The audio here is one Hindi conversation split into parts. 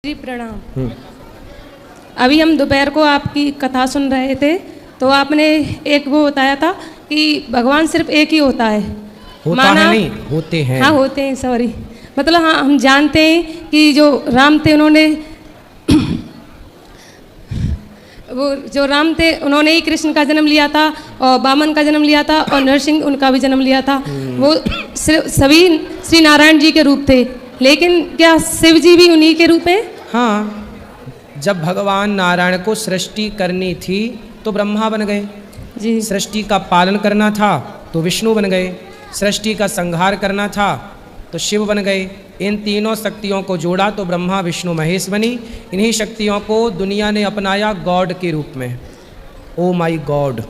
जी प्रणाम। अभी हम दोपहर को आपकी कथा सुन रहे थे, तो आपने एक वो बताया था कि भगवान सिर्फ एक ही होता है। होता है नहीं, होते हैं। हाँ होते हैं, सॉरी। मतलब हाँ, हम जानते हैं कि जो राम थे उन्होंने वो जो राम थे उन्होंने ही कृष्ण का जन्म लिया था और वामन का जन्म लिया था और नरसिंह उनका भी जन्म लिया था। वो सभी श्री नारायण जी के रूप थे, लेकिन क्या शिव जी भी उन्हीं के रूप हैं? हाँ, जब भगवान नारायण को सृष्टि करनी थी तो ब्रह्मा बन गए जी। सृष्टि का पालन करना था तो विष्णु बन गए, सृष्टि का संहार करना था तो शिव बन गए। इन तीनों शक्तियों को जोड़ा तो ब्रह्मा विष्णु महेश बनी। इन्हीं शक्तियों को दुनिया ने अपनाया गॉड के रूप में। Oh my god,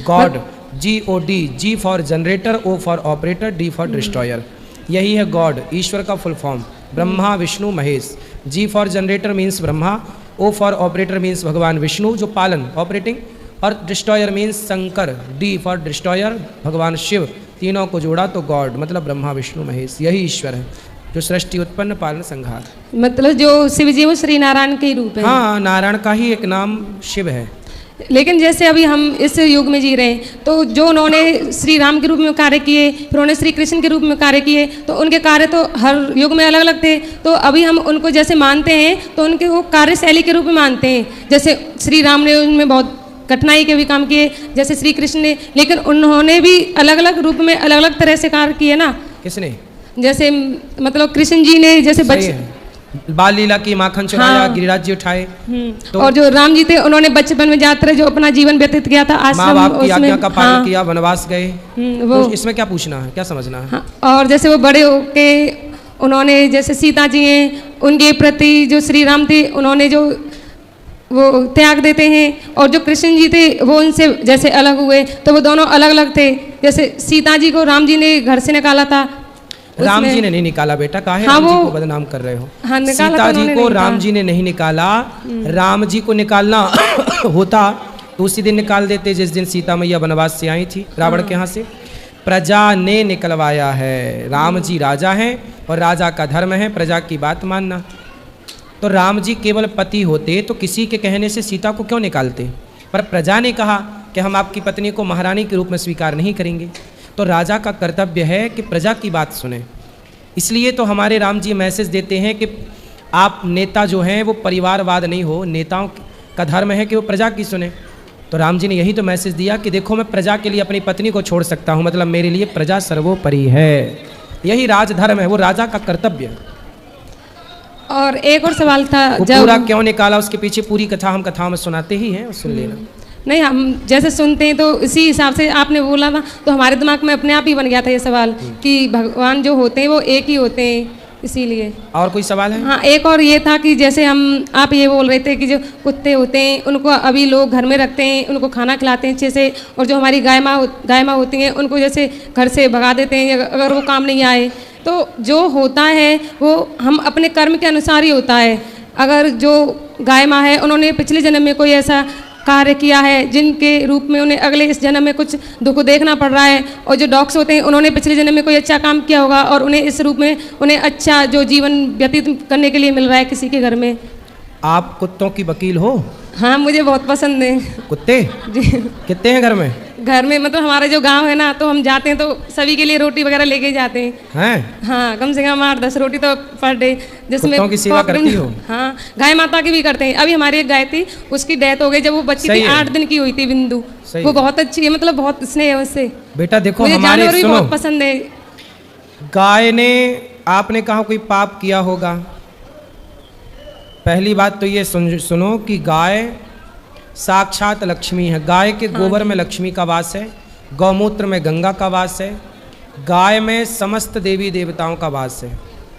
god, GOD, G for generator, O for operator, D for destroyer. यही है गॉड, ईश्वर का full form. Brahma Vishnu Mahesh. G for generator means Brahma, O for operator means भगवान विष्णु जो पालन ऑपरेटिंग, और destroyer means Shankar, D for destroyer भगवान शिव। तीनों को जोड़ा तो गॉड मतलब ब्रह्मा विष्णु महेश। यही ईश्वर है जो सृष्टि उत्पन्न पालन संहार। मतलब जो शिव जी वो श्री नारायण के रूप है। हाँ, नारायण का ही एक नाम शिव है। लेकिन जैसे अभी हम इस युग में जी रहे हैं, तो जो उन्होंने श्री राम के रूप में कार्य किए, फिर उन्होंने श्री कृष्ण के रूप में कार्य किए, तो उनके कार्य तो हर युग में अलग अलग थे। तो अभी हम उनको जैसे मानते हैं तो उनके वो कार्यशैली के रूप में मानते हैं। जैसे श्री राम ने उनमें बहुत कठिनाई के भी काम किए, जैसे श्री कृष्ण ने, लेकिन उन्होंने भी अलग अलग रूप में अलग अलग तरह से कार्य किए ना। किसने? जैसे मतलब कृष्ण जी ने जैसे बाल लीला की, माखन चुराया, हाँ। गिरिराज जी उठाए। तो और जो राम जी थे उन्होंने बचपन में जाते जो अपना जीवन व्यतीत किया था, माँ बाप की आज्ञा का पालन किया, वनवास गए। वो तो इसमें क्या पूछना है, क्या समझना है? हाँ, और जैसे वो बड़े होके उन्होंने जैसे सीता जी हैं उनके प्रति जो श्री राम थे उन्होंने जो वो त्याग देते हैं, और जो कृष्ण जी थे वो उनसे जैसे अलग हुए, तो वो दोनों अलग अलग थे। जैसे सीता जी को राम जी ने घर से निकाला था। राम जी ने नहीं निकाला बेटा, काहे हाँ, राम जी को बदनाम कर रहे हो? हाँ, सीता जी को राम जी ने नहीं निकाला। राम जी को निकालना होता तो उसी दिन निकाल देते जिस दिन सीता मैया वनवास से आई थी रावण के यहाँ से। प्रजा ने निकलवाया है। राम जी राजा हैं और राजा का धर्म है प्रजा की बात मानना। तो राम जी केवल पति होते तो किसी के कहने से सीता को क्यों निकालते? पर प्रजा ने कहा कि हम आपकी पत्नी को महारानी के रूप में स्वीकार नहीं करेंगे। तो राजा का कर्तव्य है कि प्रजा की बात सुने। इसलिए तो हमारे राम जी मैसेज देते हैं कि आप नेता जो हैं वो परिवारवाद नहीं हो, नेताओं का धर्म है कि वो प्रजा की सुने। तो राम जी ने यही तो मैसेज दिया कि देखो मैं प्रजा के लिए अपनी पत्नी को छोड़ सकता हूँ, मतलब मेरे लिए प्रजा सर्वोपरि है। यही राजधर्म है, वो राजा का कर्तव्य है। और एक और सवाल था, वो पूरा क्यों निकाला उसके पीछे पूरी कथा हम कथाओं में सुनाते ही हैं, सुन लेना। नहीं, हम जैसे सुनते हैं तो इसी हिसाब से आपने बोला ना, तो हमारे दिमाग में अपने आप ही बन गया था ये सवाल कि भगवान जो होते हैं वो एक ही होते हैं, इसीलिए। और कोई सवाल है? हाँ, एक और ये था कि जैसे आप ये बोल रहे थे कि जो कुत्ते होते हैं उनको अभी लोग घर में रखते हैं, उनको खाना खिलाते हैं अच्छे से, और जो हमारी गाय माँ होती हैं उनको जैसे घर से भगा देते हैं अगर वो काम नहीं आए। तो जो होता है वो हम अपने कर्म के अनुसार ही होता है। अगर जो गाय माँ है उन्होंने पिछले जन्म में कोई ऐसा कार्य किया है जिनके रूप में उन्हें अगले इस जन्म में कुछ दुख देखना पड़ रहा है, और जो डॉग्स होते हैं उन्होंने पिछले जन्म में कोई अच्छा काम किया होगा और उन्हें इस रूप में उन्हें अच्छा जो जीवन व्यतीत करने के लिए मिल रहा है किसी के घर में। आप कुत्तों की वकील हो? हाँ, मुझे बहुत पसंद है कुत्ते। जी। कितने हैं घर में? घर में मतलब हमारा जो गांव है ना, तो हम जाते हैं तो सभी के लिए रोटी वगैरह लेके जाते हैं। हाँ, कम से कम 8-10 रोटी तो पर डे, जिसमें कुत्तों की सेवा करती हो? हाँ, गाय माता की भी करते हैं। अभी हमारी एक गाय थी, उसकी डेथ हो गई जब वो बच्ची थी, 8 दिन की हुई थी, बिंदु। वो बहुत अच्छी है, मतलब बहुत स्नेह है उससे। बेटा देखो, मुझे हमारे जानवर भी बहुत पसंद है। गाय ने, आपने कहा कोई पाप किया होगा। पहली बात तो ये सुनो कि गाय साक्षात लक्ष्मी है। गाय के गोबर में लक्ष्मी का वास है, गौमूत्र में गंगा का वास है, गाय में समस्त देवी देवताओं का वास है।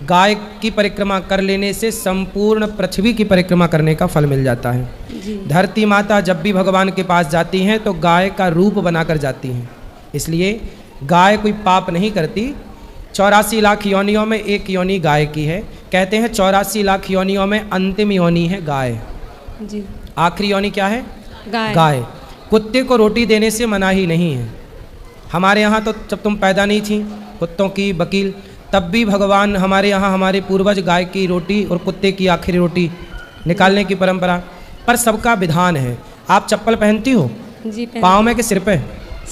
गाय की परिक्रमा कर लेने से संपूर्ण पृथ्वी की परिक्रमा करने का फल मिल जाता है। धरती माता जब भी भगवान के पास जाती हैं तो गाय का रूप बनाकर जाती हैं, इसलिए गाय कोई पाप नहीं करती। 84 लाख योनियों में एक योनि गाय की है। कहते हैं 84 लाख योनियों में अंतिम योनि है गाय जी। आखिरी योनि क्या है? गाय। कुत्ते को रोटी देने से मना ही नहीं है। हमारे यहाँ तो जब तुम पैदा नहीं थी कुत्तों की वकील, तब भी भगवान हमारे यहाँ हमारे पूर्वज गाय की रोटी और कुत्ते की आखिरी रोटी निकालने की परंपरा, पर सबका विधान है। आप चप्पल पहनती हो जी पाँव में कि सिर पे?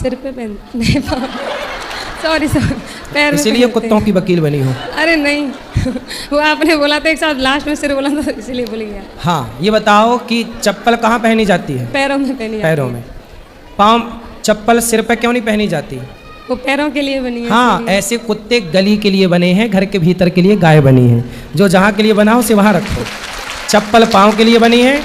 सिर पे पहन नहीं सॉरी पैर में इसीलिए पहनते कुत्तों की वकील बनी हो। हैं। अरे नहीं वो आपने बोला था एक साथ लास्ट में सिर बोला था इसलिए बोल गया। हाँ, ये बताओ कि चप्पल कहाँ पहनी जाती है? पैरों में पहनी जाती पैरों है। में। पाँव चप्पल सिर पे क्यों नहीं पहनी जाती? वो पैरों के लिए बनी है। हाँ, ऐसे कुत्ते गली के लिए बने हैं, घर के भीतर के लिए गाय बनी है। जो जहाँ के लिए बना हो उसे वहाँ रखो। चप्पल पाँव के लिए बनी है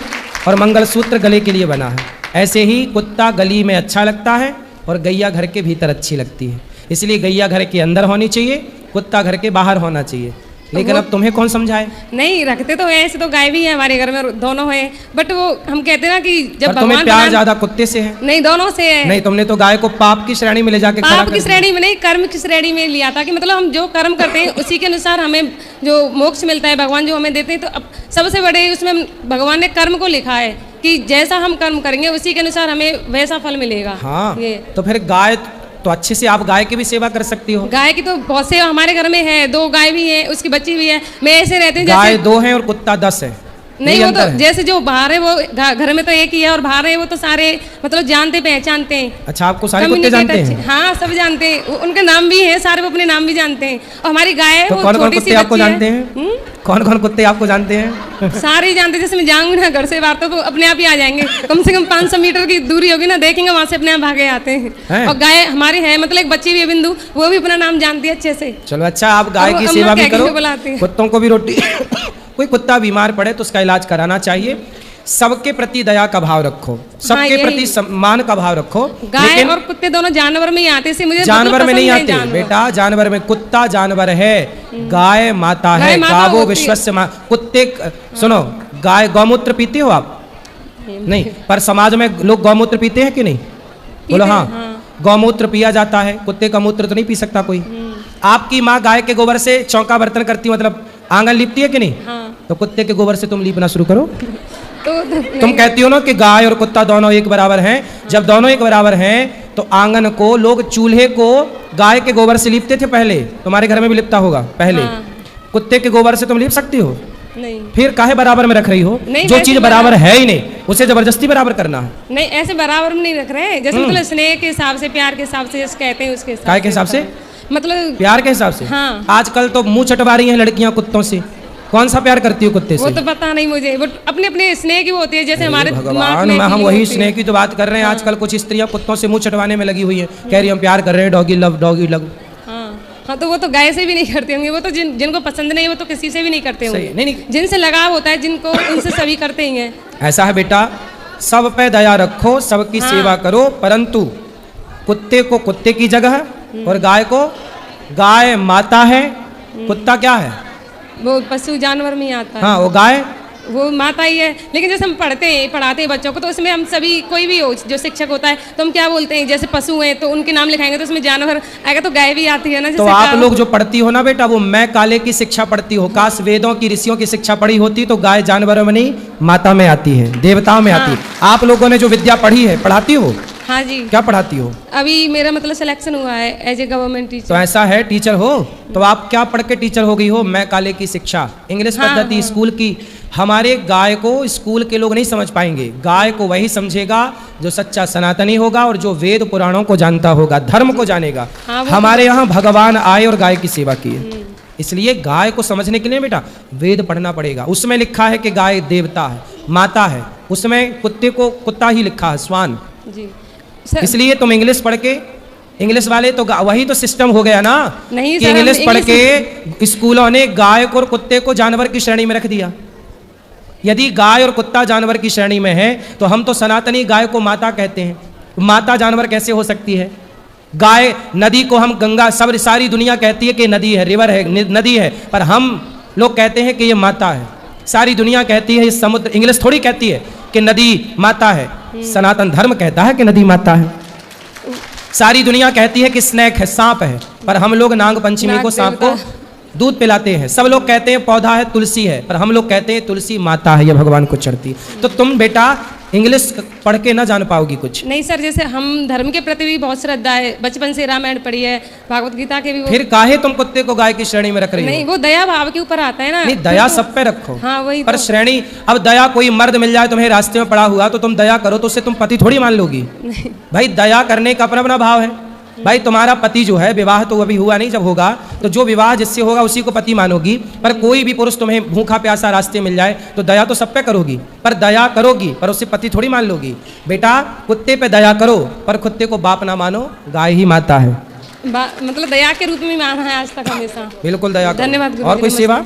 और मंगलसूत्र गले के लिए बना है। ऐसे ही कुत्ता गली में अच्छा लगता है और गैया घर के भीतर अच्छी लगती है। इसलिए गैया घर के अंदर होनी चाहिए, कुत्ता घर के बाहर होना चाहिए। लेकिन अब तुम्हें कौन समझाए? नहीं रखते तो है, ऐसे तो गाय भी है हमारे घर में, दोनों है, बट वो हम कहते हैं ना कि जब पर तुम्हें प्यार ज्यादा कुत्ते से है? नहीं, दोनों से है। नहीं, तुमने तो गाय को पाप की श्रेणी में ले जाके खड़ा पाप कर की दिया। श्रेणी में नहीं, कर्म की श्रेणी में लिया था कि मतलब हम जो कर्म करते हैं उसी के अनुसार हमें जो मोक्ष मिलता है, भगवान जो हमें देते हैं। तो अब सबसे बड़े उसमें भगवान ने कर्म को लिखा है कि जैसा हम कर्म करेंगे उसी के अनुसार हमें वैसा फल मिलेगा। हाँ, ये तो फिर गाय तो अच्छे से आप गाय की भी सेवा कर सकती हो। गाय की तो बहुत से हमारे घर में है, 2 गाय भी है, उसकी बच्ची भी है। मैं ऐसे रहते हैं गाय जैसे 2 हैं और कुत्ता 10 है। नहीं, यही वो तो अंतर है। जैसे जो बाहर है वो घर में तो एक ही है, और बाहर है वो तो सारे मतलब जानते पहचानते हैं। अच्छा, आपको सारे कुत्ते Communicate जानते अच्छे- हैं? हाँ, सब जानते हैं, उनके नाम भी हैं, सारे वो अपने नाम भी जानते हैं। और हमारी गाय है तो वो कौन कौन छोटी सी कुत्ते आपको बच्ची है। जानते हैं? कौन कौन कुत्ते आपको जानते हैं? सारे ही जानते हैं। जैसे मैं जाऊंगी ना घर से बाहर तो अपने आप ही आ जाएंगे। कम से कम 500 मीटर की दूरी होगी ना, देखेंगे वहां से अपने आप भागे आते हैं? हैं। और गाय हमारी है, मतलब एक बच्ची भी है बिंदु, वो भी अपना नाम जानती है अच्छे से। चलो अच्छा, आप गाय अब की अम्मा सेवा भी कह के करो, बुलाती हैं। कुत्तों को भी रोटी कोई कुत्ता बीमार पड़े तो उसका इलाज कराना चाहिए। सबके प्रति दया का भाव रखो, सबके यही। प्रति सम्मान का भाव रखो। गाय लेकिन और कुत्ते दोनों जानवर में ही आते हैं, मुझे जानवर मतलब में नहीं पसंद आते जानवर। बेटा, जानवर में कुत्ता जानवर है, गाय माता है। गाय माता गावो होती है। विश्वस्य मां। कुत्ते सुनो, गाय गौमूत्र पीते हो आप? नहीं, पर समाज में लोग गौमूत्र पीते हैं कि नहीं? बोलो हाँ, गौमूत्र पिया जाता है, कुत्ते का मूत्र तो नहीं पी सकता कोई। आपकी माँ गाय के गोबर से चौका बर्तन करती है, मतलब आंगन लिपती है कि नहीं? हाँ। तो कुत्ते के गोबर से तुम लीपना शुरू करो। तो तुम कहती हो ना कि गाय और कुत्ता दोनों एक बराबर हैं। जब दोनों एक बराबर हैं तो आंगन को लोग चूल्हे को गाय के गोबर से लीपते थे पहले। तुम्हारे घर में भी लिपता होगा पहले। हाँ। कुत्ते के गोबर से तुम लीप सकती हो? नहीं फिर काहे बराबर में रख रही हो? नहीं, जो वैसे चीज बराबर है ही नहीं उसे जबरदस्ती बराबर करना है। नहीं, ऐसे बराबर में नहीं रख रहे हैं। जैसे मतलब स्नेह के हिसाब से, प्यार के हिसाब से जैसे कहते हैं उसके हिसाब काय के हिसाब से? मतलब प्यार के हिसाब से। हाँ। आजकल तो मुंह चटवा रही हैं लड़कियां कुत्तों से। कौन सा प्यार करती हो कुत्ते वो से? तो पता नहीं मुझे, वो अपने अपने स्नेह की वो होती है, जैसे हमारे दिमाग भगवान, में हम feeling वही होती है। स्नेह की तो बात कर रहे हैं। आजकल कुछ स्त्रियां कुत्तों से मुंह चटवाने में लगी हुई हैं, कह रही हम प्यार कर रहे हैं, डॉगी लव डॉगी लव। हाँ, तो वो तो गाय से भी नहीं करते होंगे। वो तो जिनको पसंद नहीं वो तो किसी से भी नहीं करते सही होंगे। है। नहीं जिनसे लगाव होता है जिनको, उनसे सभी करते ही हैं। ऐसा है बेटा, सब पे दया रखो, सबकी हाँ। सेवा करो, परंतु कुत्ते को कुत्ते की जगह और गाय को गाय माता है, कुत्ता क्या है? वो पशु जानवर में ही आता है। हाँ, वो गाय वो माता ही है। लेकिन जैसे हम पढ़ाते हैं बच्चों को, तो उसमें हम सभी, कोई भी हो जो शिक्षक होता है, तो हम क्या बोलते हैं, जैसे पशु हैं तो उनके नाम लिखाएंगे, तो उसमें जानवर आएगा, तो गाय भी आती है ना। तो आप लोग जो पढ़ती हो ना बेटा, वो मैं काले की शिक्षा पढ़ती हो। काश वेदों की ऋषियों की शिक्षा पढ़ी होती तो गाय जानवरों में नहीं माता में आती है, देवताओं में आती है। आप लोगों ने जो विद्या पढ़ी है, पढ़ाती हो? हाँ जी, क्या पढ़ाती हो? अभी मेरा मतलब सिलेक्शन हुआ है एज ए गवर्नमेंट तो टीचर। ऐसा है, टीचर हो तो आप क्या पढ़ के टीचर हो गई हो? मैं काले की शिक्षा, इंग्लिश हाँ, पद्धति, हाँ। स्कूल की। हमारे गाय को स्कूल के लोग नहीं समझ पाएंगे। गाय को वही समझेगा जो सच्चा सनातनी होगा और जो वेद पुराणों को जानता होगा, धर्म को जानेगा। हाँ, वो हमारे यहाँ भगवान आए और गाय की सेवा की है। इसलिए गाय को समझने के लिए बेटा वेद पढ़ना पड़ेगा। उसमें लिखा है कि गाय देवता है, माता है। उसमें कुत्ते को कुत्ता ही लिखा है, स्वान। जी सर, इसलिए तुम इंग्लिश पढ़ के, इंग्लिश वाले तो वही तो सिस्टम हो गया ना नहीं कि सर, हम इंग्लिश पढ़ इंग्लिश के स्कूलों ने गाय को और कुत्ते को जानवर की श्रेणी में रख दिया। यदि गाय और कुत्ता जानवर की श्रेणी में है तो हम तो सनातनी गाय को माता कहते हैं। माता जानवर कैसे हो सकती है? गाय, नदी को हम गंगा, सब सारी दुनिया कहती है कि नदी है, रिवर है, नदी है, पर हम लोग कहते हैं कि ये माता है। सारी दुनिया कहती है ये समुद्र, इंग्लिश थोड़ी कहती है कि नदी माता है। सनातन धर्म कहता है कि नदी माता है। सारी दुनिया कहती है कि स्नैक है, सांप है, पर हम लोग नाग पंचमी को सांप को दूध पिलाते हैं। सब लोग कहते हैं पौधा है, तुलसी है, पर हम लोग कहते हैं तुलसी माता है, ये भगवान को चढ़ती है। तो तुम बेटा इंग्लिश पढ़ के ना जान पाओगी कुछ। नहीं सर, जैसे हम धर्म के प्रति भी बहुत श्रद्धा है, बचपन से रामायण पढ़ी है, भागवत गीता के भी वो। फिर काहे तुम कुत्ते को गाय की श्रेणी में रख रही हो? नहीं, वो दया भाव के ऊपर आता है ना। नहीं, दया सब पे रखो। हाँ वही पर तो। श्रेणी, अब दया कोई मर्द मिल जाए तुम्हें रास्ते में पड़ा हुआ तो तुम दया करो तो उससे तुम पति थोड़ी मान लोगी। भाई दया करने का अपना अपना भाव है। भाई तुम्हारा पति जो है, विवाह तो अभी हुआ नहीं, जब होगा तो जो विवाह जिससे होगा उसी को पति मानोगी। पर कोई भी पुरुष तुम्हें भूखा प्यासा रास्ते मिल जाए तो दया तो सब पे करोगी, पर दया करोगी पर उससे पति थोड़ी मान लोगी। बेटा कुत्ते पे दया करो पर कुत्ते को बाप ना मानो, गाय ही माता है। मतलब दया के रूप में माना है आज तक हमेशा। बिल्कुल दया करो। धन्यवाद गुरुजी, और कोई नमस्ते। सेवा?